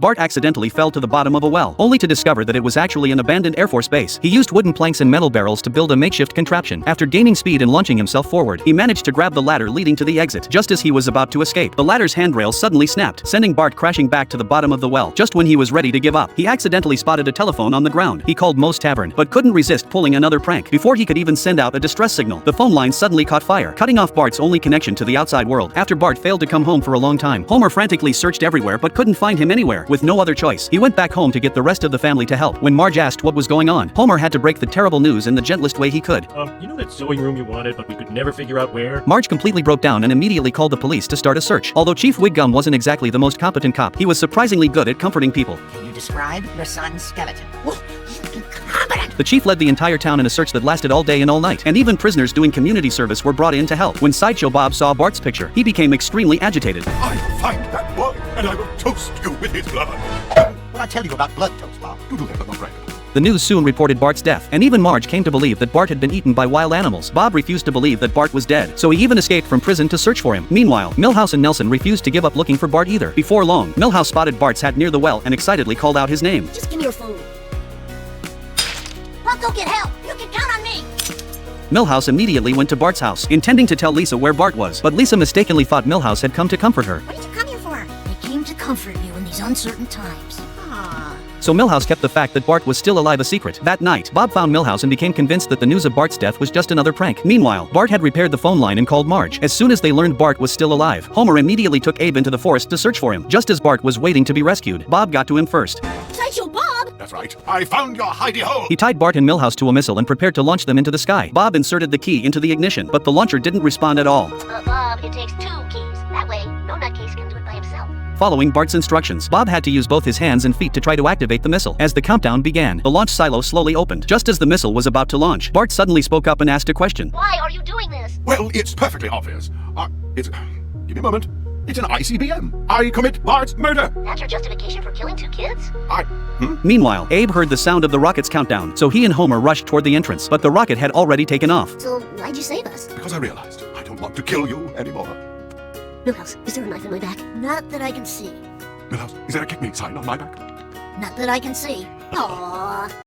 Bart accidentally fell to the bottom of a well, only to discover that it was actually an abandoned Air Force base. He used wooden planks and metal barrels to build a makeshift contraption. After gaining speed and launching himself forward, he managed to grab the ladder leading to the exit. Just as he was about to escape, the ladder's handrail suddenly snapped, sending Bart crashing back to the bottom of the well. Just when he was ready to give up, he accidentally spotted a telephone on the ground. He called Moe's Tavern, but couldn't resist pulling another prank. Before he could even send out a distress signal, the phone line suddenly caught fire, cutting off Bart's only connection to the outside world. After Bart failed to come home for a long time, Homer frantically searched everywhere but couldn't find him anywhere. With no other choice, he went back home to get the rest of the family to help. When Marge asked what was going on, Homer had to break the terrible news in the gentlest way he could. You know that sewing room you wanted, but we could never figure out where? Marge completely broke down and immediately called the police to start a search. Although Chief Wiggum wasn't exactly the most competent cop, he was surprisingly good at comforting people. Can you describe your son's skeleton? Whoa, he's incompetent! The chief led the entire town in a search that lasted all day and all night, and even prisoners doing community service were brought in to help. When Sideshow Bob saw Bart's picture, he became extremely agitated. I'll find that boy, and I will toast you with his blood. What I tell you about blood toast, Bob? You do that, but right. The news soon reported Bart's death, and even Marge came to believe that Bart had been eaten by wild animals. Bob refused to believe that Bart was dead, so he even escaped from prison to search for him. Meanwhile, Milhouse and Nelson refused to give up looking for Bart either. Before long, Milhouse spotted Bart's hat near the well and excitedly called out his name. Just give me your phone. I'll go get help. You can count on me. Milhouse immediately went to Bart's house, intending to tell Lisa where Bart was, but Lisa mistakenly thought Milhouse had come to comfort her. What did you come here for? I came to comfort you in these uncertain times. Aw. So Milhouse kept the fact that Bart was still alive a secret. That night, Bob found Milhouse and became convinced that the news of Bart's death was just another prank. Meanwhile, Bart had repaired the phone line and called Marge. As soon as they learned Bart was still alive, Homer immediately took Abe into the forest to search for him. Just as Bart was waiting to be rescued, Bob got to him first. Sideshow Bob? That's right. I found your hidey hole. He tied Bart and Milhouse to a missile and prepared to launch them into the sky. Bob inserted the key into the ignition, but the launcher didn't respond at all. Bob, it takes 2 keys. That way, no nutcase can do it by himself. Following Bart's instructions, Bob had to use both his hands and feet to try to activate the missile. As the countdown began, the launch silo slowly opened. Just as the missile was about to launch, Bart suddenly spoke up and asked a question. Why are you doing this? Well, it's perfectly obvious. Give me a moment. It's an ICBM. I commit Bart's murder. That's your justification for killing 2 kids? Meanwhile, Abe heard the sound of the rocket's countdown, so he and Homer rushed toward the entrance, but the rocket had already taken off. So, why'd you save us? Because I realized I don't want to kill you anymore. Milhouse, is there a knife in my back? Not that I can see. Milhouse, is there a kick me sign on my back? Not that I can see. Aww.